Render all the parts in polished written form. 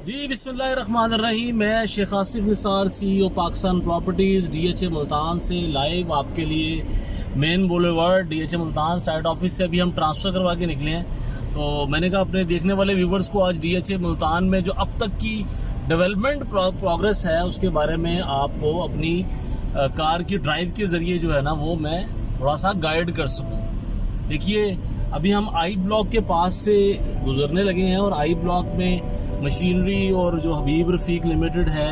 जी बिस्मिल्लाहिर्रहमानिर्रहीम। मैं Sheikh Asif Nisar CEO Pakistan properties DHA Multan से लाइव आपके लिए main boulevard DHA Multan side office से अभी हम ट्रांसफ़र करवा के निकले हैं। तो मैंने कहा अपने देखने वाले व्यूवर्स को आज DHA मुल्तान में जो अब तक की डेवलपमेंट प्रोग्रेस है उसके बारे में आपको अपनी कार की ड्राइव के ज़रिए जो है ना वो मैं थोड़ा सा गाइड कर सकूँ। देखिए अभी हम आई ब्लॉक के पास से गुजरने लगे हैं और आई ब्लॉक में मशीनरी और जो हबीब रफ़ीक लिमिटेड है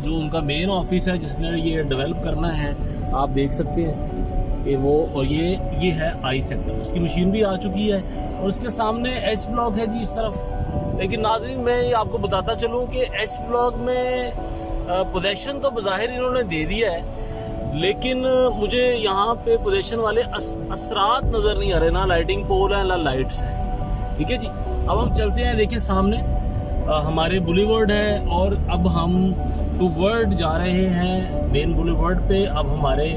जो उनका मेन ऑफिस है जिसने ये डेवलप करना है, आप देख सकते हैं कि वो और ये है आई सेक्टर, उसकी मशीनरी आ चुकी है और उसके सामने एच ब्लॉक है जी इस तरफ। लेकिन नाज़रीन मैं आपको बताता चलूँ कि एच ब्लॉक में पोजेशन तो बज़ाहिर इन्होंने दे दिया है, लेकिन मुझे यहाँ पे पोजेशन वाले असरात नज़र नहीं आ रहे, ना लाइटिंग पोल है ना लाइट्स है। ठीक है जी, अब हम चलते हैं। देखिए सामने हमारे बुलेवार्ड है और अब हम टूवर्ड जा रहे हैं मेन बुलेवार्ड पे। अब हमारे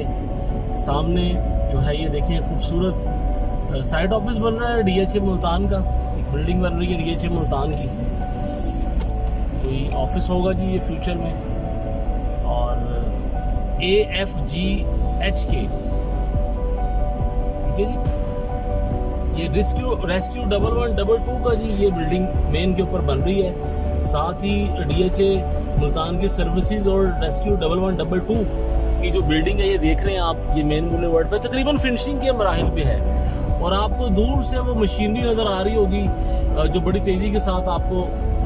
सामने जो है ये देखिए खूबसूरत साइड ऑफिस बन रहा है DHA मुल्तान का, एक बिल्डिंग बन रही है DHA मुल्तान की, कोई ऑफिस होगा जी ये फ्यूचर में। और AFGHK, ठीक है जी, ये रेस्क्यू 1122 का जी ये बिल्डिंग मेन के ऊपर बन रही है। साथ ही DHA मुल्तान की सर्विसेज और रेस्क्यू 1122 की जो बिल्डिंग है ये देख रहे हैं आप, ये मेन बुलेवार्ड पे तकरीबन फिनिशिंग के मराहिल पे है और आपको दूर से वो मशीनरी नज़र आ रही होगी जो बड़ी तेज़ी के साथ आपको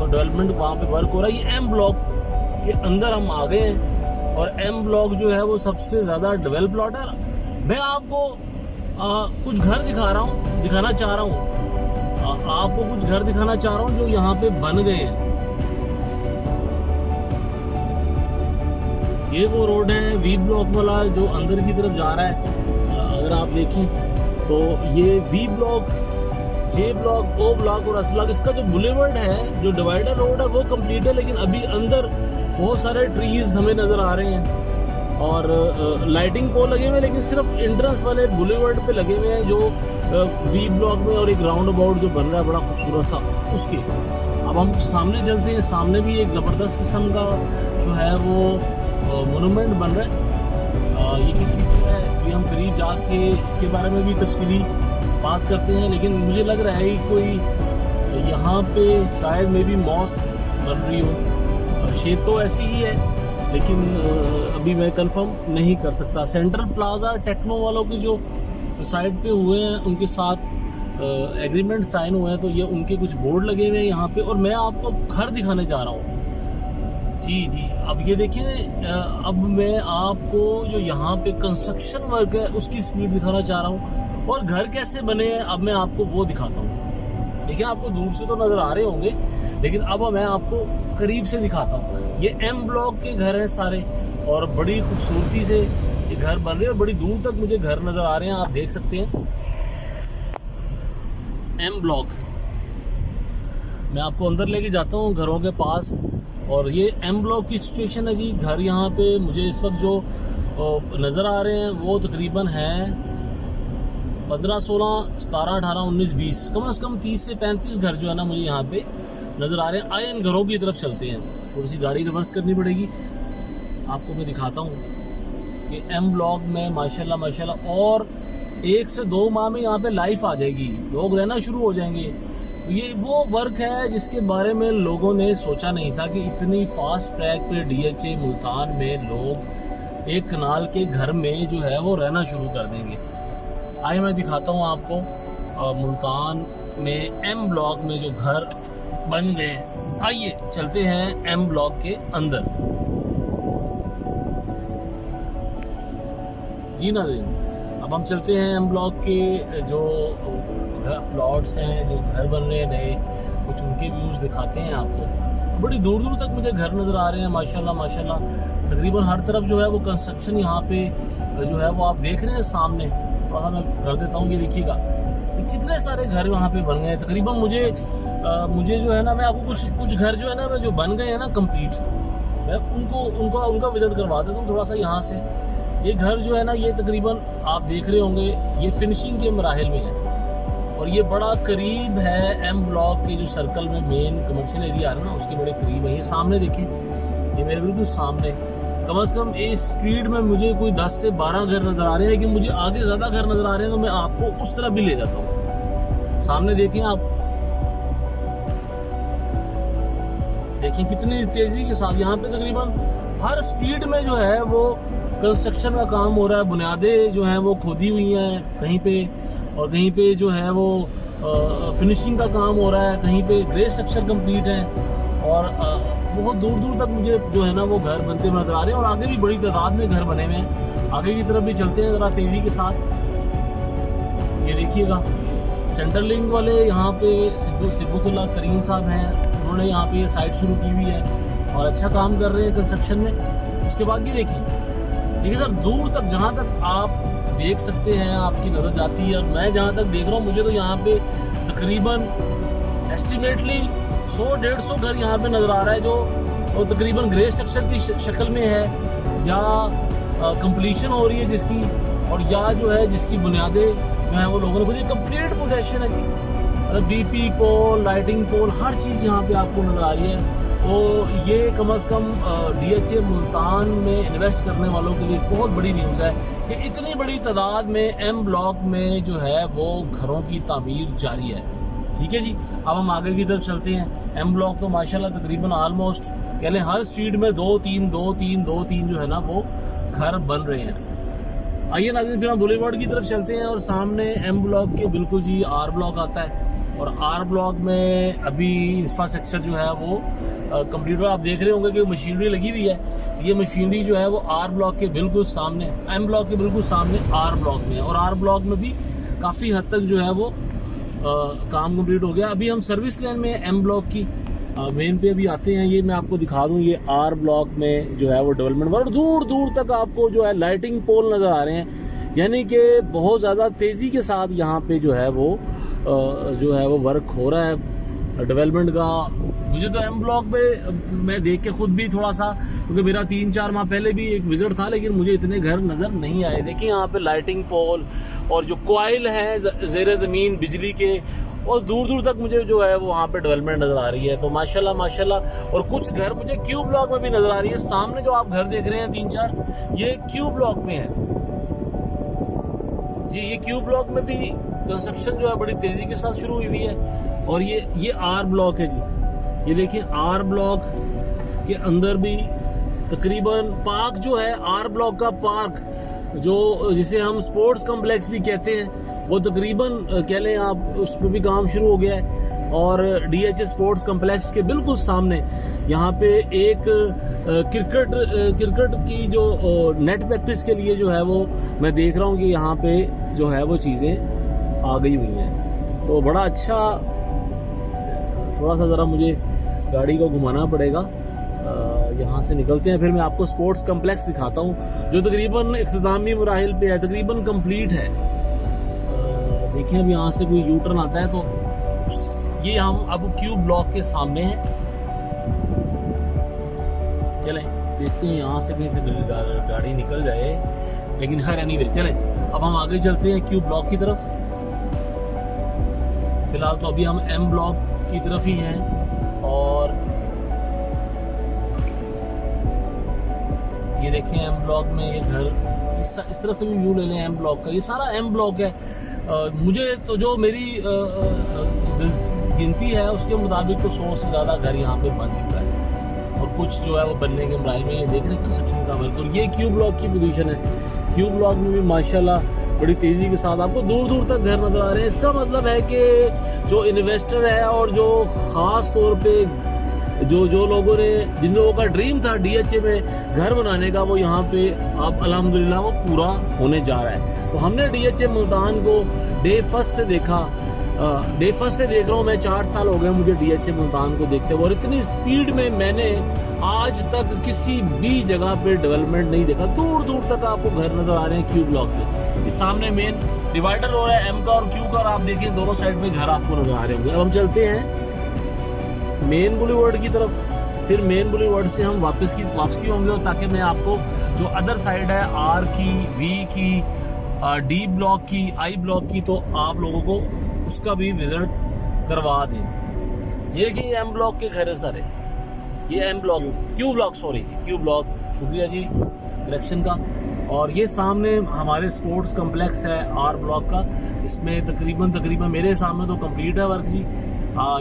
डेवलपमेंट वहाँ पे वर्क हो रहा है। ये M ब्लॉक के अंदर हम आ गए हैं और M ब्लॉक जो है वो सबसे ज़्यादा डेवलप प्लॉट है। मैं आपको कुछ घर दिखाना चाह रहा हूँ, आपको कुछ घर दिखाना चाह रहा हूँ जो यहाँ पे बन गए हैं। ये वो रोड है V ब्लॉक वाला जो अंदर की तरफ जा रहा है। अगर आप देखें तो ये V block, J block, O block और S ब्लॉक, इसका जो बुलेवार्ड है जो डिवाइडर रोड है वो कंप्लीट है, लेकिन अभी अंदर बहुत सारे ट्रीज हमें नज़र आ रहे हैं और लाइटिंग पोल लगे हुए हैं, लेकिन सिर्फ एंट्रेंस वाले बुलेवार्ड पे लगे हुए हैं जो V ब्लॉक में, और एक राउंड अबाउट जो बन रहा है बड़ा खूबसूरत सा उसके। अब हम सामने चलते हैं, सामने भी एक ज़बरदस्त किस्म का जो है वो मोनूमेंट बन रहा है। ये किस चीज़ से है ये हम करीब जाके इसके बारे में भी तफसीली बात करते हैं, लेकिन मुझे लग रहा है कि कोई यहाँ पे शायद मे बी मॉस्क बन रही हो, शेप तो ऐसी ही है लेकिन अभी मैं कंफर्म नहीं कर सकता। सेंट्रल प्लाजा टेक्नो वालों की जो साइड पे हुए हैं उनके साथ एग्रीमेंट साइन हुए हैं, तो ये उनके कुछ बोर्ड लगे हुए हैं यहाँ पे और मैं आपको घर दिखाने जा रहा हूँ जी। अब ये देखिए, अब मैं आपको जो यहाँ पे कंस्ट्रक्शन वर्क है उसकी स्पीड दिखाना चाह रहा हूँ और घर कैसे बने हैं अब मैं आपको वो दिखाता हूँ। देखिए आपको दूर से तो नज़र आ रहे होंगे, लेकिन अब मैं आपको करीब से दिखाता हूँ। ये M ब्लॉक के घर हैं सारे और बड़ी खूबसूरती से ये घर बन रहे हैं और बड़ी दूर तक मुझे घर नज़र आ रहे हैं, आप देख सकते हैं। M ब्लॉक, मैं आपको अंदर लेके जाता हूँ घरों के पास और ये M ब्लॉक की सिचुएशन है जी। घर यहाँ पे मुझे इस वक्त जो नज़र आ रहे हैं वो तकरीबन हैं 15, 16, 17, 18, 19, 20, कम से कम 30 से 35 घर जो है ना मुझे यहाँ पे नज़र आ रहे हैं। आए इन घरों की तरफ चलते हैं, थोड़ी सी गाड़ी रिवर्स करनी पड़ेगी, आपको मैं दिखाता हूँ कि M ब्लॉक में माशाल्लाह और 1 से 2 माह में यहाँ पे लाइफ आ जाएगी, लोग रहना शुरू हो जाएंगे। तो ये वो वर्क है जिसके बारे में लोगों ने सोचा नहीं था कि इतनी फास्ट ट्रैक पे DHA मुल्तान में लोग एक कनाल के घर में जो है वो रहना शुरू कर देंगे। आइए मैं दिखाता हूँ आपको मुल्तान में M ब्लॉक में जो घर बन गए। आइए चलते हैं M ब्लॉक के अंदर जी नाज़रीन। अब हम चलते हैं M ब्लॉक के जो प्लॉट्स हैं, जो घर बन रहे हैं नए, कुछ उनके व्यूज़ दिखाते हैं आपको। बड़ी दूर दूर तक मुझे घर नज़र आ रहे हैं माशाल्लाह। तकरीबन हर तरफ जो है वो कंस्ट्रक्शन यहाँ पे जो है वो आप देख रहे हैं सामने। थोड़ा सा मैं कर देता हूँ, ये देखिएगा कितने सारे घर वहाँ पे बन गए हैं। तकरीबन मुझे जो है ना, मैं आपको कुछ घर जो है ना जो बन गए हैं ना कंप्लीट, मैं उनका विजिट करवा देता हूँ थोड़ा सा यहाँ से। ये घर जो है ना ये तकरीबन आप देख रहे होंगे ये फिनिशिंग के मराहिल में है और ये बड़ा करीब है एम ब्लॉक के जो सर्कल में मेन कमर्शियल एरिया आ रहा है ना, उसके बड़े करीब है। ये सामने देखें, ये मेरे बिल्कुल सामने, कम से कम इस स्ट्रीट में मुझे कोई 10 से 12 घर नजर आ रहे हैं, लेकिन मुझे आगे ज्यादा घर नजर आ रहे हैं, तो मैं आपको उस तरफ भी ले जाता हूँ। सामने देखें आप, देखें कितनी तेजी के साथ यहाँ पे तकरीबन हर स्ट्रीट में जो है वो कंस्ट्रक्शन का काम हो रहा है। बुनियादें जो हैं वो खोदी हुई हैं कहीं पे, और कहीं पे जो है वो फिनिशिंग का काम हो रहा है, कहीं पे ग्रे स्ट्रक्चर कंप्लीट है, और बहुत दूर दूर तक मुझे जो है ना वो घर बनते हुए नजर आ रहे हैं, और आगे भी बड़ी तादाद में घर बने हुए हैं। आगे की तरफ भी चलते हैं ज़रा तेज़ी के साथ। ये देखिएगा सेंट्रल लिंक वाले यहाँ पे सिब्बुतुल्लाह तरीन साहब हैं, उन्होंने यहाँ पे ये साइट शुरू की हुई है और अच्छा काम कर रहे हैं कंस्ट्रक्शन में। उसके बाद ये देखिए सर, दूर तक जहाँ तक आप देख सकते हैं आपकी नज़र जाती है, और मैं जहाँ तक देख रहा हूँ मुझे तो यहाँ पे तकरीबन एस्टिमेटली 100-150 घर यहाँ पे नज़र आ रहा है, जो तकरीबन ग्रे स्ट्रक्चर की शक्ल में है, या कंप्लीशन हो रही है जिसकी, और या जो है जिसकी बुनियादें जो है वो लोगों ने खुद ही कंप्लीट पोजेशन है जी। मतलब बीपी पोल, लाइटिंग पोल, हर चीज़ यहाँ पे आपको नज़र आ रही है। तो ये कम से कम DHA मुल्तान में इन्वेस्ट करने वालों के लिए बहुत बड़ी न्यूज़ है कि इतनी बड़ी तादाद में एम ब्लॉक में जो है वो घरों की तामीर जारी है। ठीक है जी, अब हम आगे की तरफ चलते हैं। एम ब्लॉक तो माशाल्लाह तकरीबन ऑलमोस्ट कह लें हर स्ट्रीट में 2-3 जो है ना वो घर बन रहे हैं। आइए नाज़रीन, फिर हम बुलेवार्ड की तरफ चलते हैं, और सामने एम ब्लॉक के बिल्कुल जी आर ब्लॉक आता है, और आर ब्लॉक में अभी इंफ्रास्ट्रक्चर जो है वो कंप्लीट। आप देख रहे होंगे कि मशीनरी लगी हुई है, ये मशीनरी जो है वो आर ब्लॉक के बिल्कुल सामने, एम ब्लॉक के बिल्कुल सामने आर ब्लॉक में है, और आर ब्लॉक में भी काफ़ी हद तक जो है वो काम कंप्लीट हो गया। अभी हम सर्विस लाइन में एम ब्लॉक की मेन पे अभी आते हैं। ये मैं आपको दिखा दूं, ये आर ब्लॉक में जो है वो डेवलपमेंट, और दूर दूर तक आपको जो है लाइटिंग पोल नज़र आ रहे हैं, यानी कि बहुत ज़्यादा तेज़ी के साथ यहाँ पे जो है वो वर्क हो रहा है डेवलपमेंट का। मुझे तो एम ब्लॉक पे मैं देख के खुद भी थोड़ा सा, क्योंकि मेरा 3-4 माह पहले भी एक विजिट था, लेकिन मुझे इतने घर नज़र नहीं आए। देखिए यहाँ पे लाइटिंग पोल और जो कॉइल है ज़ेरे ज़मीन बिजली के, और दूर दूर तक मुझे जो है वो वहाँ पे डेवलपमेंट नज़र आ रही है। तो माशाल्लाह। और कुछ घर मुझे क्यू ब्लॉक में भी नज़र आ रही है। सामने जो आप घर देख रहे हैं 3-4, ये क्यू ब्लॉक में है जी। ये क्यू ब्लॉक में भी कंस्ट्रक्शन जो है बड़ी तेज़ी के साथ शुरू हुई है, और ये आर ब्लॉक है जी। ये देखिए आर ब्लॉक के अंदर भी तकरीबन पार्क जो है, आर ब्लॉक का पार्क जो जिसे हम स्पोर्ट्स कॉम्प्लेक्स भी कहते हैं, वो तकरीबन कह लें आप उस पर भी काम शुरू हो गया है। और DHA स्पोर्ट्स कॉम्प्लेक्स के बिल्कुल सामने यहाँ पे एक क्रिकेट की जो नेट प्रैक्टिस के लिए जो है वो मैं देख रहा हूँ कि यहाँ पे जो है वो चीज़ें आ गई हुई हैं। तो बड़ा अच्छा, थोड़ा सा ज़रा मुझे गाड़ी को घुमाना पड़ेगा। यहाँ से निकलते हैं, फिर मैं आपको स्पोर्ट्स कॉम्प्लेक्स दिखाता हूँ जो तकरीबन इख्तितामी मराहिल पे है, तकरीबन कंप्लीट है। देखिए अब यहाँ से कोई यू टर्न आता है, तो ये हम अब क्यू ब्लॉक के सामने हैं। चलें देखते हैं यहाँ से कहीं से गाड़ी निकल जाए, लेकिन खैर एनीवे चलें अब हम आगे चलते हैं क्यू ब्लॉक की तरफ। फिलहाल तो अभी हम एम ब्लॉक की तरफ ही हैं, और ये देखें एम ब्लॉक में ये घर, इस तरफ से भी व्यू ले लें एम ब्लॉक का। ये सारा एम ब्लॉक है। मुझे तो जो मेरी गिनती है उसके मुताबिक तो 100 से ज़्यादा घर यहाँ पे बन चुका है, और कुछ जो है वो बनने के मराहिल में। ये देख रहे हैं कंस्ट्रक्शन का वर्क, और ये क्यू ब्लॉक की पोजीशन है। क्यू ब्लॉक में भी माशाल्लाह बड़ी तेज़ी के साथ आपको दूर दूर तक घर नजर आ रहे हैं। इसका मतलब है कि जो इन्वेस्टर है और जो ख़ास तौर पे जो लोगों ने, जिन लोगों का ड्रीम था DHA में घर बनाने का, वो यहाँ पे आप अल्हम्दुलिल्लाह वो पूरा होने जा रहा है। तो हमने DHA मुल्तान को डे फर्स्ट से देखा, डे फर्स्ट से देख रहा हूँ मैं। 4 साल हो गए मुझे DHA मुल्तान को देखते हुए, और इतनी स्पीड में मैंने आज तक किसी भी जगह पे डेवलपमेंट नहीं देखा। दूर दूर तक आपको घर नजर आ रहे हैं क्यू ब्लॉक में। इस सामने मेन डिवाइडर हो रहा है एम का और क्यू का, और आप देखिए दोनों साइड में घर आपको नजर आ रहे होंगे। अब हम चलते हैं मेन बुलेवार्ड की तरफ, फिर मेन बुलेवार्ड से हम वापसी होंगे, और ताकि मैं आपको जो अदर साइड है आर की, वी की, डी ब्लॉक की, आई ब्लॉक की, तो आप लोगों को उसका भी विजिट करवा दें। ये देखिए एम ब्लॉक के घर है सारे, ये M block Q block, sorry Q block, शुक्रिया जी करेक्शन का। और ये सामने हमारे स्पोर्ट्स कम्प्लेक्स है आर ब्लॉक का, इसमें तकरीबन मेरे सामने तो कंप्लीट है वर्क जी।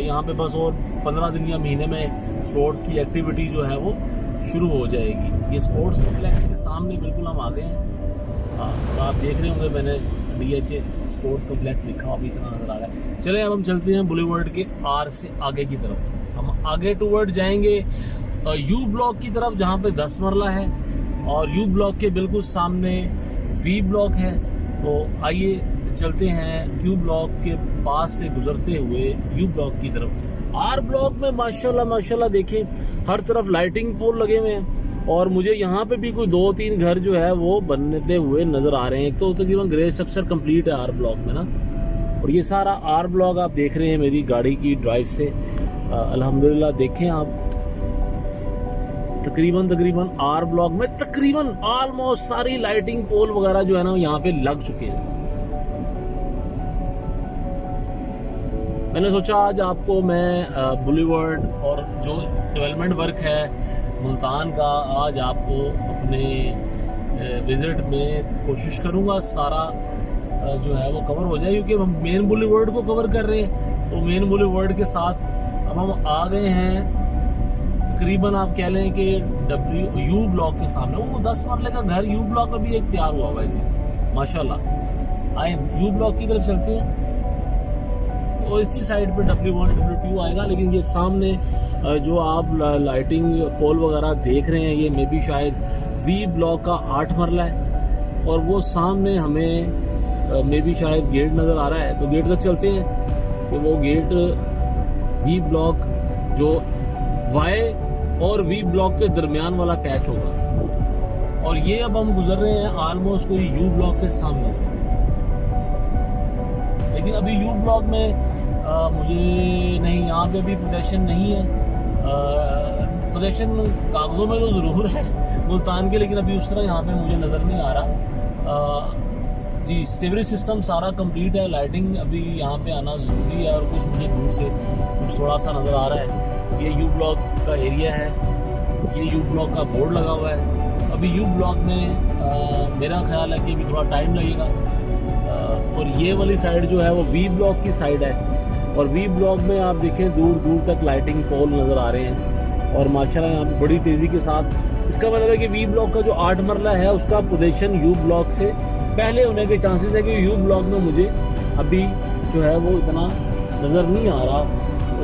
यहाँ पे बस और 15 दिन या महीने में स्पोर्ट्स की एक्टिविटी जो है वो शुरू हो जाएगी। ये स्पोर्ट्स कम्प्लेक्स के सामने बिल्कुल हम आ गए हैं। तो आप देख रहे होंगे मैंने DHA स्पोर्ट्स कम्प्लेक्स लिखा अभी इतना नजर आ रहा है। चले अब हम चलते हैं बुलेवर्ड के आर से आगे की तरफ। हम आगे टूवर्ड जाएंगे यू ब्लॉक की तरफ, जहाँ पे 10 मरला है और यू ब्लॉक के बिल्कुल सामने वी ब्लॉक है। तो आइए चलते हैं क्यू ब्लॉक के पास से गुजरते हुए यू ब्लॉक की तरफ। आर ब्लॉक में माशाल्लाह देखें हर तरफ लाइटिंग पोल लगे हुए हैं और मुझे यहाँ पे भी कोई 2-3 घर जो है वो बनते हुए नजर आ रहे हैं। एक तो तकरीबन ग्रे स्ट्रक्चर कंप्लीट है आर ब्लॉक में ना, और ये सारा आर ब्लॉक आप देख रहे हैं मेरी गाड़ी की ड्राइव से। अल्हम्दुलिल्लाह देखें आप तकरीबन आर ब्लॉक में तकरीबन ऑलमोस्ट सारी लाइटिंग पोल वगैरह जो है ना यहाँ पे लग चुके हैं। मैंने सोचा आज आपको मैं बुलेवर्ड और जो डेवलपमेंट वर्क है मुल्तान का आज आपको अपने विजिट में कोशिश करूंगा सारा जो है वो कवर हो जाए, क्योंकि हम मेन बुलेवर्ड को कवर कर रहे हैं। तो मेन बुलेवर्ड के साथ अब हम आ गए हैं तकरीबन आप कह लें कि यू ब्लॉक के सामने। वो 10 मरले का घर यू ब्लॉक में भी एक तैयार हुआ हुआ है जी माशाल्लाह। आए यू ब्लॉक की तरफ चलते हैं, तो इसी साइड पे W1 W2 आएगा। लेकिन ये सामने जो आप लाइटिंग पोल वगैरह देख रहे हैं ये मे बी शायद वी ब्लॉक का 8 मरला है, और वो सामने हमें मे बी शायद गेट नज़र आ रहा है। तो गेट तक चलते हैं कि वो गेट वी ब्लॉक जो वाई और वी ब्लॉक के दरमियान वाला पैच होगा। और ये अब हम गुजर रहे हैं ऑलमोस्ट कोई यू ब्लॉक के सामने से। लेकिन अभी यू ब्लॉक में मुझे नहीं, यहाँ पे भी पोजेशन नहीं है। पोजेशन कागजों में तो ज़रूर है मुल्तान के, लेकिन अभी उस तरह यहाँ पे मुझे नज़र नहीं आ रहा जी। सीवरेज सिस्टम सारा कंप्लीट है, लाइटिंग अभी यहाँ पे आना ज़रूरी है। और कुछ मुझे दूर से कुछ थोड़ा सा नज़र आ रहा है, ये यू ब्लॉक का एरिया है, ये यू ब्लॉक का बोर्ड लगा हुआ है। अभी यू ब्लॉक में मेरा ख्याल है कि अभी थोड़ा टाइम लगेगा। और ये वाली साइड जो है वो वी ब्लॉक की साइड है, और वी ब्लॉक में आप देखें दूर दूर तक लाइटिंग पोल नज़र आ रहे हैं और माशाल्लाह यहाँ पे बड़ी तेज़ी के साथ। इसका मतलब है कि वी ब्लॉक का जो 8 मरला है उसका पोजीशन यू ब्लॉक से पहले होने के चांसेस है, कि यू ब्लॉक में मुझे अभी जो है वो इतना नज़र नहीं आ रहा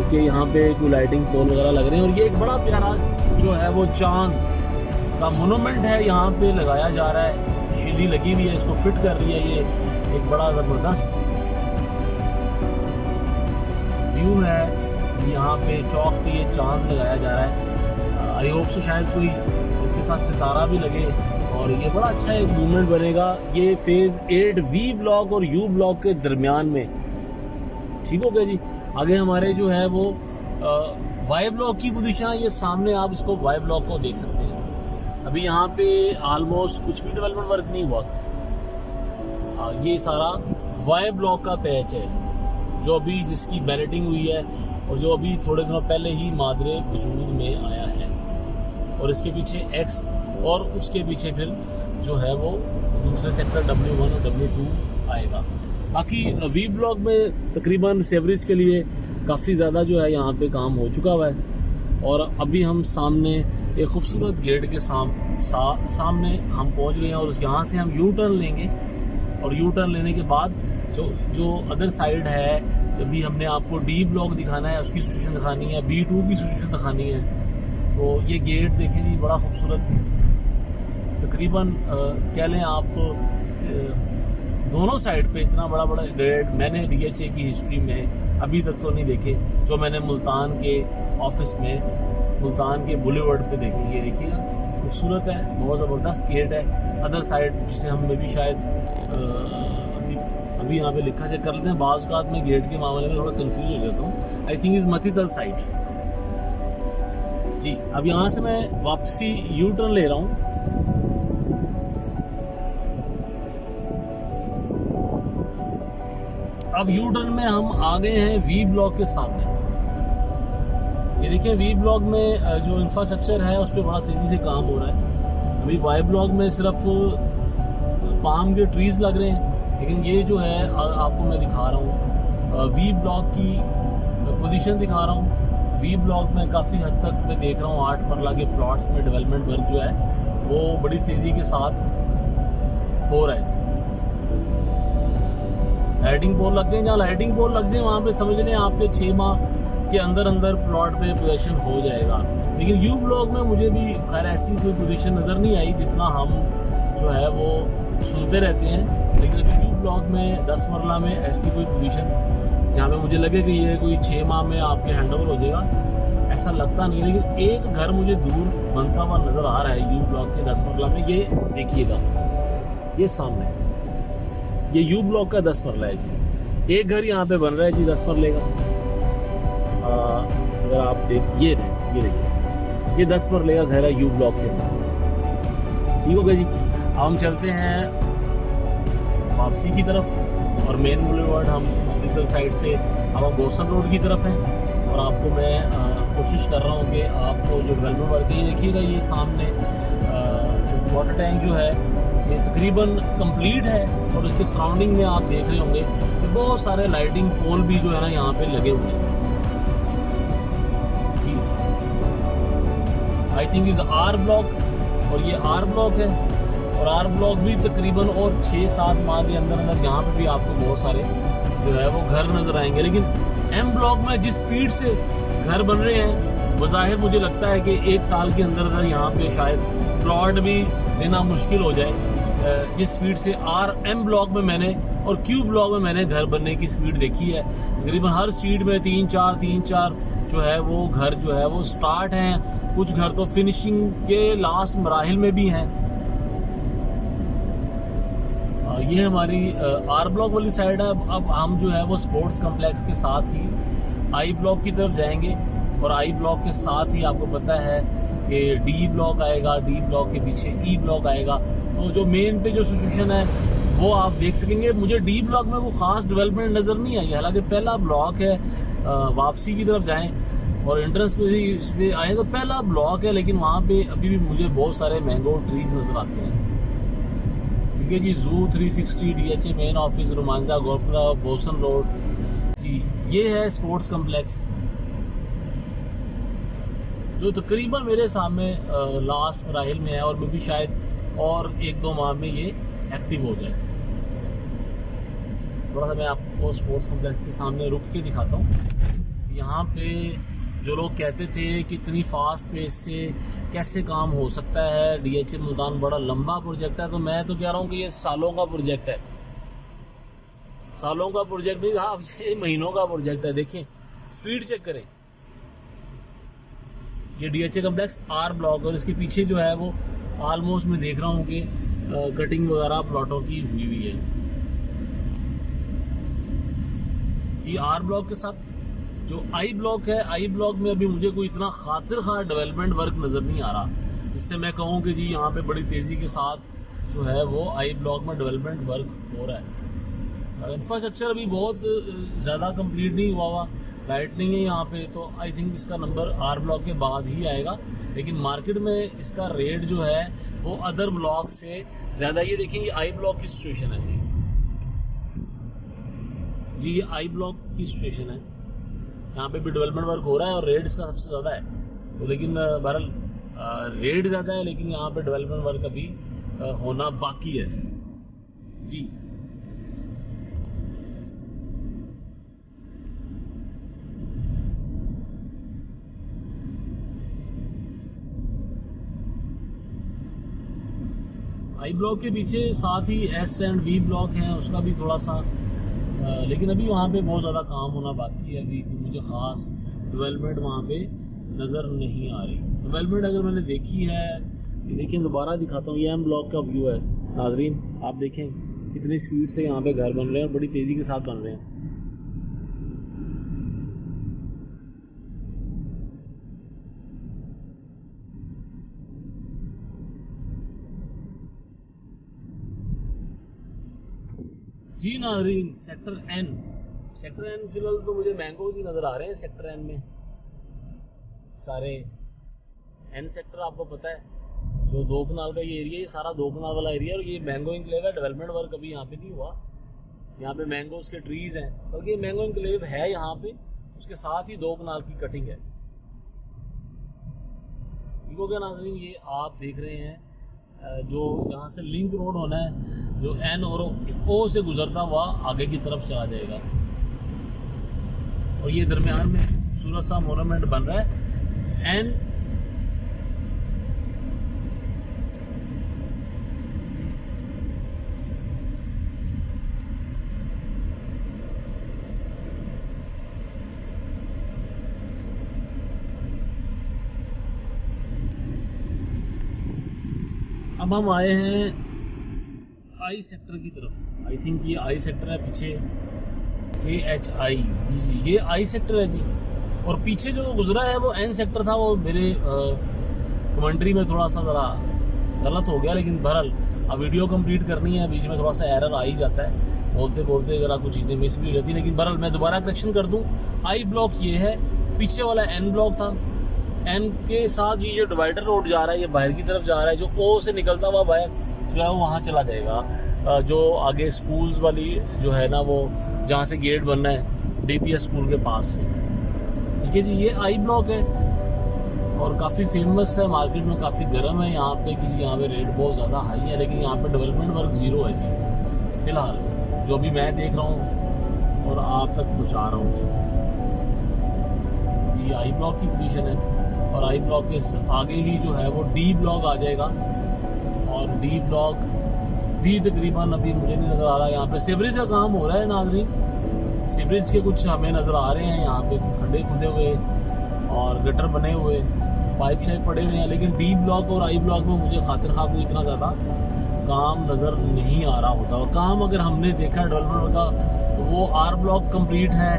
कि यहाँ पे कोई लाइटिंग पोल वगैरह लग रहे हैं। और ये एक बड़ा प्यारा जो है वो चांद का मोनूमेंट है यहाँ पे लगाया जा रहा है, शीली लगी हुई है, इसको फिट कर रही है। ये एक बड़ा ज़बरदस्त व्यू है, यहाँ पे चौक पे ये चांद लगाया जा रहा है। आई होप सो शायद कोई इसके साथ सितारा भी लगे और ये बड़ा अच्छा एक मूवमेंट बनेगा। ये फेज़ 8 वी ब्लॉक और यू ब्लॉक के दरमियान में, ठीक हो गया जी। आगे हमारे जो है वो वाई ब्लॉक की पोजीशन है, ये सामने आप इसको वाई ब्लॉक को देख सकते हैं। अभी यहाँ पे ऑलमोस्ट कुछ भी डेवलपमेंट वर्क नहीं हुआ। ये सारा वाई ब्लॉक का पैच है जो अभी जिसकी बैलेटिंग हुई है और जो अभी थोड़े दिनों पहले ही मादरे वजूद में आया है। और इसके पीछे एक्स और उसके पीछे फिर जो है वो दूसरे सेक्टर W1 और W2 आएगा। बाकी वी ब्लॉक में तकरीबन सेवरेज के लिए काफ़ी ज़्यादा जो है यहाँ पे काम हो चुका हुआ है। और अभी हम सामने एक खूबसूरत गेट के सामने हम पहुँच गए हैं और यहाँ से हम यू टर्न लेंगे। और यू टर्न लेने के बाद जो अदर साइड है, जब भी हमने आपको डी ब्लॉक दिखाना है उसकी सिचुएशन दिखानी है, B2 की सिचुएशन दिखानी है। तो ये गेट देखें जी बड़ा खूबसूरत, तकरीबन कह लें आप दोनों साइड पे इतना बड़ा बड़ा गेट मैंने DHA की हिस्ट्री में अभी तक तो नहीं देखे, जो मैंने मुल्तान के ऑफिस में मुल्तान के बुलेवर्ड पे देखी। ये देखिएगा खूबसूरत है, बहुत ज़बरदस्त गेट है। अदर साइड जिसे हम में भी शायद अभी यहाँ पे लिखा चेक कर लेते हैं। बाज़ औक़ात में गेट के मामले में थोड़ा कंफ्यूज हो जाता हूँ। आई थिंक इज़ मतीतल साइड जी। अब यहाँ से मैं वापसी यू टर्न ले रहा हूँ। अब यू टर्न में हम आ गए हैं वी ब्लॉक के सामने। ये देखिए वी ब्लॉक में जो इंफ्रास्ट्रक्चर है उस पर बड़ा तेजी से काम हो रहा है। अभी वाई ब्लॉक में सिर्फ पाम के ट्रीज लग रहे हैं, लेकिन ये जो है आपको मैं दिखा रहा हूँ वी ब्लॉक की पोजीशन दिखा रहा हूँ। वी ब्लॉक में काफ़ी हद तक मैं देख रहा हूँ 8 मरला के प्लॉट्स में डेवलपमेंट वर्क जो है वो बड़ी तेज़ी के साथ हो रहा है। लाइटिंग पोल लग गए, जहाँ लाइटिंग पोल लग जाए वहाँ पे समझ लें आपके 6 माह के अंदर अंदर प्लॉट पे पोजीशन हो जाएगा। लेकिन यू ब्लॉक में मुझे भी खैर ऐसी कोई पोजीशन नज़र नहीं आई जितना हम जो है वो सुनते रहते हैं। लेकिन अभी यू ब्लॉक में 10 मरला में ऐसी कोई पोजीशन जहाँ पे मुझे लगे कि ये कोई 6 माह में आपके हैंडओवर हो जाएगा, ऐसा लगता नहीं है। लेकिन एक घर मुझे दूर बनता हुआ नज़र आ रहा है यू ब्लॉक के 10 मरला में। ये देखिएगा, ये सामने ये यू ब्लॉक का 10 मरला है जी। एक घर यहाँ पे बन रहा है जी 10 मरले का। अगर आप ये देखिए ये 10 मरले का घर है यू ब्लॉक के अंदर। ठीक हो गया जी। अब हम चलते हैं वापसी की तरफ और मेन बुलेवार्ड हम मस्जिद साइड से अब हम बोसन रोड की तरफ हैं। और आपको मैं कोशिश कर रहा हूँ कि आपको जो डेवलपमेंट वर्क है, ये देखिएगा ये सामने वाटर टैंक जो है ये तकरीबन कंप्लीट है। और उसके सराउंडिंग में आप देख रहे होंगे कि बहुत सारे लाइटिंग पोल भी जो है ना यहाँ पे लगे हुए हैं। I think is R block, और ये आर ब्लॉक है। और आर ब्लॉक भी तकरीबन और 6-7 माह के अंदर अंदर यहाँ पे भी आपको बहुत सारे जो है वो घर नजर आएंगे। लेकिन एम ब्लॉक में जिस स्पीड से घर बन रहे हैं, बज़ाहिर मुझे लगता है कि 1 साल के अंदर अंदर यहाँ पे शायद प्लॉट भी लेना मुश्किल हो जाए। जिस स्पीड से आर एम ब्लॉक में मैंने और क्यू ब्लॉक में मैंने घर बनने की स्पीड देखी है, तकरीबन हर स्ट्रीट में 3-4 जो है वो घर जो है वो स्टार्ट हैं। कुछ घर तो फिनिशिंग के लास्ट मराहिल में भी हैं। ये हमारी आर ब्लॉक वाली साइड है। अब हम जो है वो स्पोर्ट्स कॉम्प्लेक्स के साथ ही आई ब्लॉक की तरफ जाएंगे। और आई ब्लॉक के साथ ही आपको पता है कि डी ब्लॉक आएगा, डी ब्लॉक के पीछे ई ब्लॉक आएगा। तो जो मेन पे जो सिचुएशन है वो आप देख सकेंगे। मुझे डी ब्लॉक में कोई ख़ास डेवलपमेंट नज़र नहीं आई, हालांकि पहला ब्लॉक है। वापसी की तरफ जाएं और एंट्रेंस पे भी इस पर आए तो पहला ब्लॉक है, लेकिन वहाँ पे अभी भी मुझे बहुत सारे मैंगो ट्रीज नज़र आते हैं। ठीक है जी। जू 360, DHA main office, Rumanza golf club, Bosan road जी। ये है स्पोर्ट्स कम्प्लेक्स जो तकरीबन मेरे सामने लास्ट मराहिल में है। और मे भी शायद और 1-2 माह में ये एक्टिव हो जाए। थोड़ा सा मैं आपको स्पोर्ट्स कॉम्प्लेक्स के सामने रुक के दिखाता हूँ। यहाँ पे जो लोग कहते थे कि इतनी फास्ट पेस से कैसे काम हो सकता है, DHA मुल्तान बड़ा लंबा प्रोजेक्ट है, तो मैं तो कह रहा हूँ कि ये सालों का प्रोजेक्ट है। सालों का प्रोजेक्ट नहीं रहा, ये महीनों का प्रोजेक्ट है। देखें स्पीड चेक करें। ये DHA कम्प्लेक्स आर ब्लॉक और इसके पीछे जो है वो ऑलमोस्ट मैं देख रहा हूँ कि कटिंग वगैरह प्लॉटों की हुई हुई है जी। आर ब्लॉक के साथ जो आई ब्लॉक है, आई ब्लॉक में अभी मुझे कोई इतना खातिर खा डेवलपमेंट वर्क नज़र नहीं आ रहा जिससे मैं कहूँ कि जी यहाँ पे बड़ी तेज़ी के साथ जो है वो आई ब्लॉक में डेवलपमेंट वर्क हो रहा है। इंफ्रास्ट्रक्चर अभी बहुत ज़्यादा कंप्लीट नहीं हुआ, लाइट नहीं है यहाँ पे, तो आई थिंक इसका नंबर आर ब्लॉक के बाद ही आएगा। लेकिन मार्केट में इसका रेट जो है वो अदर ब्लॉक से ज़्यादा। ये देखेंगे आई ब्लॉक की सिचुएशन है जी। ये आई ब्लॉक की सिचुएशन है, यहाँ पे भी डेवलपमेंट वर्क हो रहा है और रेट इसका सबसे ज़्यादा है। तो लेकिन बहरहाल रेट ज़्यादा है, लेकिन यहाँ पे डेवलपमेंट वर्क अभी होना बाकी है जी। आई ब्लॉक के पीछे साथ ही एस एंड वी ब्लॉक है, उसका भी थोड़ा सा लेकिन अभी वहाँ पे बहुत ज़्यादा काम होना बाकी है। अभी मुझे ख़ास डेवलपमेंट वहाँ पे नज़र नहीं आ रही। डेवलपमेंट अगर मैंने देखी है, देखिए दोबारा दिखाता हूँ, ये एम ब्लॉक का व्यू है नाजरीन। आप देखें कितनी स्पीड से यहाँ पे घर बन रहे हैं और बड़ी तेज़ी के साथ बन रहे हैं। जी नाजरीन, सेक्टर N सेक्टर एन फिलहाल तो मुझे मैंगोज ही नज़र आ रहे हैं सेक्टर एन में सारे। एन सेक्टर आपको पता है जो 2 कनाल का ये एरिया, ये सारा 2 कनाल वाला एरिया, और ये मैंगो इंक्लेव है। डेवलपमेंट वर्क अभी यहाँ पे नहीं हुआ। यहाँ पे मैंगोज के ट्रीज हैं, बल्कि ये मैंगो इंक्लेव है यहाँ पे, उसके साथ ही 2 कनाल की कटिंग है। ठीक क्या नाज़रीन, ये आप देख रहे हैं जो यहाँ से लिंक रोड होना है, जो एन और ओ से गुजरता हुआ आगे की तरफ चला जाएगा, और ये दरमियान में खूबसूरत सा मोनूमेंट बन रहा है एन। अब हम आए हैं आई सेक्टर की तरफ। आई थिंक ये आई सेक्टर है, पीछे KHI जी, ये आई सेक्टर है जी। और पीछे जो गुजरा है वो एन सेक्टर था। वो मेरे कमेंट्री में थोड़ा सा ज़रा गलत हो गया, लेकिन बहरहाल अब वीडियो कंप्लीट करनी है, बीच में थोड़ा सा एरर आ ही जाता है, बोलते बोलते ज़रा कुछ चीज़ें मिस भी हो जाती है। लेकिन बहरहाल मैं दोबारा करेक्शन कर दूँ, आई ब्लॉक ये है, पीछे वाला एन ब्लॉक था। एन के साथ ये जो डिवाइडर रोड जा रहा है, ये बाहर की तरफ जा रहा है, जो ओ से निकलता हुआ बाहर जो है वो वहाँ चला जाएगा। जो आगे स्कूल्स वाली जो है ना, वो जहाँ से गेट बनना है DPS स्कूल के पास से। ठीक है जी, ये आई ब्लॉक है और काफ़ी फेमस है, मार्केट में काफ़ी गर्म है यहाँ पे। यहाँ पे रेट बहुत ज़्यादा हाई है, लेकिन यहाँ पे डेवलपमेंट वर्क ज़ीरो है जी फिलहाल, जो भी मैं देख रहा हूँ और आप तक पहुँचा रहा हूँ जी। आई ब्लॉक की पोजीशन है, और आई ब्लॉक के आगे ही जो है वो डी ब्लॉक आ जाएगा, और डी ब्लॉक भी तकरीबन अभी मुझे नहीं नज़र आ रहा। यहाँ पे सीवरेज का काम हो रहा है नाज़रीन, सीवरेज के कुछ हमें नज़र आ रहे हैं यहाँ पे, खड्डे खुदे हुए और गटर बने हुए, पाइप शाइप पड़े हुए हैं। लेकिन डी ब्लॉक और आई ब्लॉक में मुझे खातिर खा कोई इतना ज़्यादा काम नज़र नहीं आ रहा होता। और काम अगर हमने देखा डेवलपमेंट का, तो वो आर ब्लॉक कम्प्लीट है,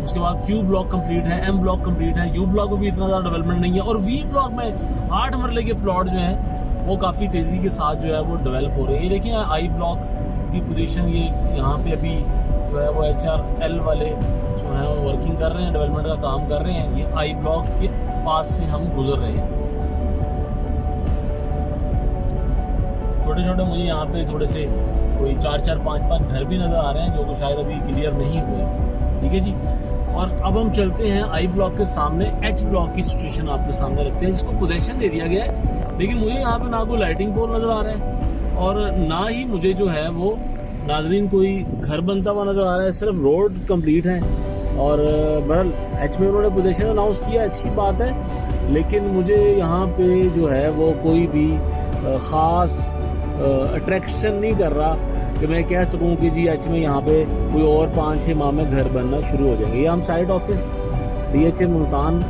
उसके बाद क्यू ब्लॉक कंप्लीट है, एम ब्लॉक कंप्लीट है, यू ब्लॉक में भी इतना ज़्यादा डेवलपमेंट नहीं है, और वी ब्लॉक में 8 मरले के प्लॉट जो हैं वो काफ़ी तेज़ी के साथ जो है वो डेवलप हो रहे हैं। ये देखिए आई ब्लॉक की पोजीशन, ये यहाँ पे अभी जो है वो HRL वाले जो हैं वो वर्किंग कर रहे हैं, डेवलपमेंट का काम कर रहे हैं। ये आई ब्लॉक के पास से हम गुजर रहे हैं। छोटे छोटे मुझे यहाँ पे थोड़े से कोई 4-4, 5-5 घर भी नज़र आ रहे हैं, जो कि शायद अभी क्लियर नहीं हुए। ठीक है जी, और अब हम चलते हैं आई ब्लॉक के सामने H ब्लॉक की सिचुएशन आपके सामने रखते हैं, जिसको पोजीशन दे दिया गया है। लेकिन मुझे यहाँ पे ना कोई लाइटिंग पोल नज़र आ रहा है, और ना ही मुझे जो है वो नाजरीन कोई घर बनता हुआ नज़र आ रहा है, सिर्फ रोड कंप्लीट है। और बहरहाल H में उन्होंने पोजीशन अनाउंस किया, अच्छी बात है, लेकिन मुझे यहाँ पे जो है वो कोई भी ख़ास अट्रैक्शन नहीं कर रहा कि मैं कह सकूं कि जी H में यहाँ पे कोई और 5-6 माह में घर बनना शुरू हो जाएंगे। ये हम साइड ऑफिस DHA मुल्तान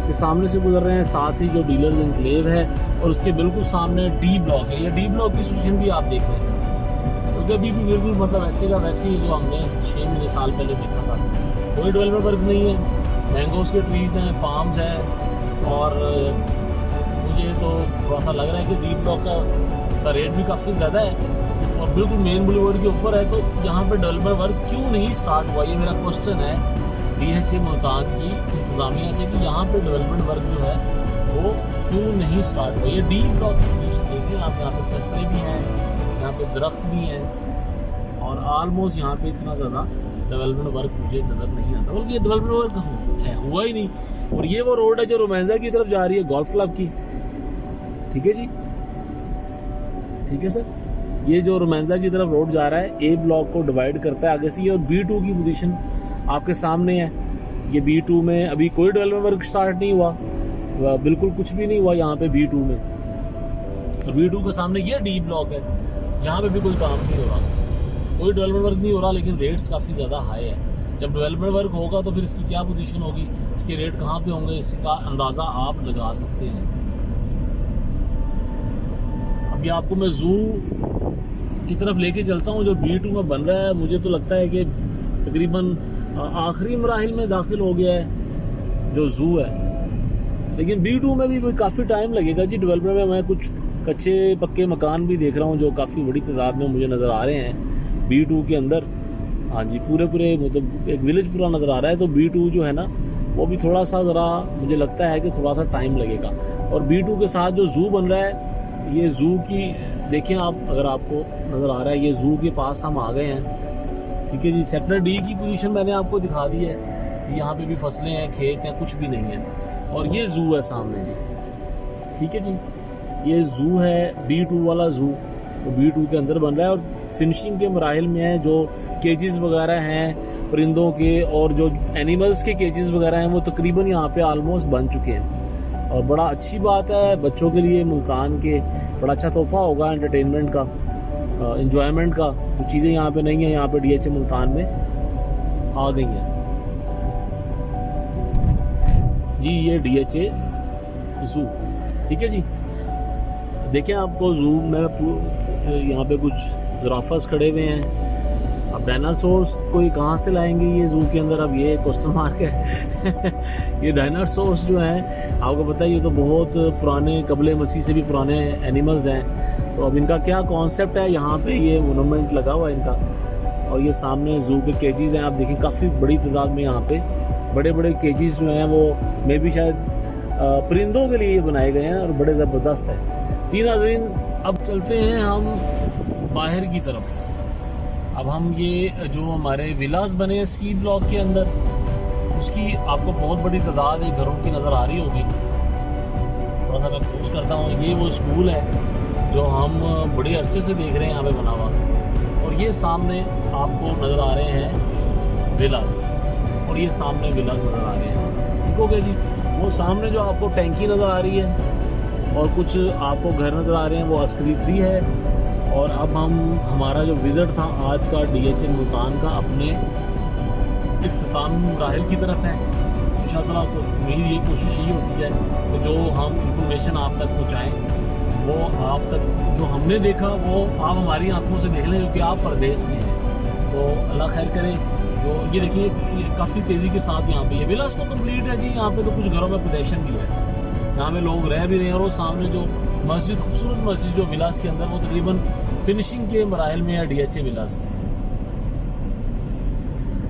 के सामने से गुजर रहे हैं, साथ ही जो डीलर्स इंक्लेव है और उसके बिल्कुल सामने डी ब्लॉक है। ये डी ब्लॉक की सिचुएशन भी आप देख रहे हैं, क्योंकि अभी भी बिल्कुल मतलब ऐसे का वैसे ही जो हमने 6 महीने साल पहले देखा था। कोई डेवलपमेंट वर्क नहीं है, मैंगोज के ट्रीज हैं, पाम्स है, और मुझे तो थोड़ा सा लग रहा है कि डी ब्लॉक का रेट भी काफ़ी ज़्यादा है और बिल्कुल मेन बुलेवार्ड के ऊपर है। तो यहाँ पे डेवलपमेंट वर्क क्यों नहीं स्टार्ट हुआ, ये मेरा क्वेश्चन है DHA मुल्तान की इंतज़ामिया से, कि यहाँ पे डेवलपमेंट वर्क जो है वो क्यों नहीं स्टार्ट हुआ। ये डी ब्लॉक की कंडीशन देखिए आप, यहाँ पे फसलें भी हैं, यहाँ पे दरख्त भी हैं, और ऑलमोस्ट यहाँ पे इतना ज़्यादा डेवलपमेंट वर्क मुझे नज़र नहीं आता, बल्कि ये डेवलपमेंट वर्क है हुआ ही नहीं। और ये वो रोड है जो रोमांजा की तरफ जा रही है, गोल्फ क्लब की। ठीक है जी, ठीक है सर, ये जो रोमांजा की तरफ रोड जा रहा है ए ब्लॉक को डिवाइड करता है आगे से ये, और B2 की पोजीशन आपके सामने है। ये B2 में अभी कोई डेवलपमेंट वर्क स्टार्ट नहीं हुआ, बिल्कुल कुछ भी नहीं हुआ यहाँ पे B2 में। और B2 के सामने ये डी ब्लॉक है, जहाँ पे भी कोई काम नहीं हो रहा, कोई डेवलपमेंट वर्क नहीं हो रहा, लेकिन रेट्स काफ़ी ज़्यादा हाई है। जब डेवलपमेंट वर्क होगा तो फिर इसकी क्या पोजीशन होगी, इसके रेट कहाँ पे होंगे, इसका अंदाज़ा आप लगा सकते हैं। अभी आपको मैं जू की तरफ लेके चलता हूँ जो B2 में बन रहा है। मुझे तो लगता है कि तकरीबन आखिरी मराहिल में दाखिल हो गया है जो जू है, लेकिन B2 में भी काफ़ी टाइम लगेगा जी डेवलपमेंट में। मैं कुछ कच्चे पक्के मकान भी देख रहा हूँ जो काफ़ी बड़ी तादाद में मुझे नज़र आ रहे हैं B2 के अंदर, हाँ जी, पूरे मतलब एक विलेज पूरा नज़र आ रहा है। तो B2 जो है ना वो भी थोड़ा सा ज़रा मुझे लगता है कि थोड़ा सा टाइम लगेगा। और B2 के साथ जो ज़ू बन रहा है, ये ज़ू की देखें आप, अगर आपको नज़र आ रहा है, ये ज़ू के पास हम आ गए हैं। ठीक है जी, सेक्टर D की पोजीशन मैंने आपको दिखा दी है। यहाँ पे भी फसलें हैं, खेत हैं, कुछ भी नहीं है। और ये ज़ू है सामने जी, ठीक है जी, ये ज़ू है B2 वाला ज़ू। तो B2 के अंदर बन रहा है और फिनिशिंग के मराहिल में है। जो केजेस वगैरह हैं परिंदों के और जो एनिमल्स के केजेस वगैरह हैं वो तकरीबन यहाँ पे ऑलमोस्ट बन चुके हैं। और बड़ा अच्छी बात है बच्चों के लिए, मुल्तान के बड़ा अच्छा तोहफा होगा एंटरटेनमेंट का, एंजॉयमेंट का। जो चीज़ें यहाँ पे नहीं है, यहाँ पे DHA मुल्तान में आ गई हैं जी। ये DHA ज़ू, ठीक है जी। देखें आपको ज़ू में यहाँ पे कुछ ज़राफ़स खड़े हुए हैं। अब डायनासोर्स कोई कहाँ से लाएंगे ये ज़ू के अंदर, अब ये क्वेश्चन मार्क है। ये डायनासोर्स जो हैं आपको पता है ये तो बहुत पुराने, कबले मसीह से भी पुराने एनिमल्स हैं। तो अब इनका क्या कॉन्सेप्ट है, यहाँ पे ये मोनूमेंट लगा हुआ है इनका। और ये सामने ज़ू के केजेस हैं, आप देखें काफ़ी बड़ी तादाद में यहाँ पे बड़े बड़े केजेस जो हैं वो मे भी शायद परिंदों के लिए बनाए गए हैं और बड़े ज़बरदस्त हैं। जी नाज़रीन, अब चलते हैं हम बाहर की तरफ। अब हम ये जो हमारे विलास बने हैं C ब्लॉक के अंदर, उसकी आपको बहुत बड़ी तादाद है घरों की नज़र आ रही होगी। थोड़ा सा मैं कोशिश करता हूँ। ये वो स्कूल है जो हम बड़े अरसे से देख रहे हैं यहाँ पे बना हुआ। और ये सामने आपको नज़र आ रहे हैं विलास, और ये सामने विलास नज़र आ रहे हैं। ठीक हो गया जी। वो सामने जो आपको टैंकी नज़र आ रही है और कुछ आपको घर नज़र आ रहे हैं, वो अस्करी 3 है। और अब हमारा जो विज़िट था आज का DHA मुल्तान का अपने इख्तिताम मराहिल की तरफ है। इंशाअल्लाह को मेरी ये कोशिश यही होती है कि जो हम इंफॉर्मेशन आप तक पहुँचाएँ वो आप तक, जो हमने देखा वो आप हमारी आंखों से देख लें, क्योंकि आप परदेश में हैं। तो अल्लाह खैर करे। जो ये देखिए काफ़ी तेज़ी के साथ यहाँ पे ये विलास तो कंप्लीट है जी। यहाँ पे तो कुछ घरों में पोजेशन भी है, यहाँ पे लोग रह भी रहे हैं। और वो सामने जो मस्जिद, खूबसूरत मस्जिद जो विलास के अंदर, वो तकरीबन फिनिशिंग के मराहिल में है DHA विलास के।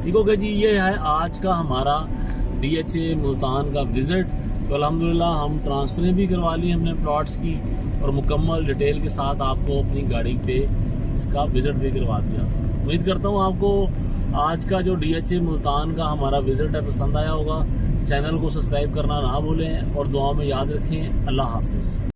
ठीक हो गया जी। ये है आज का हमारा DHA मुल्तान का विज़िट। तो अल्हम्दुलिल्लाह हम ट्रांसफ़रें भी करवा ली हमने प्लॉट्स की, और मुकम्मल डिटेल के साथ आपको अपनी गाड़ी पे इसका विज़िट भी करवा दिया। उम्मीद करता हूँ आपको आज का जो DHA मुल्तान का हमारा विज़िट है पसंद आया होगा। चैनल को सब्सक्राइब करना ना भूलें और दुआ में याद रखें। अल्लाह हाफ़िज़।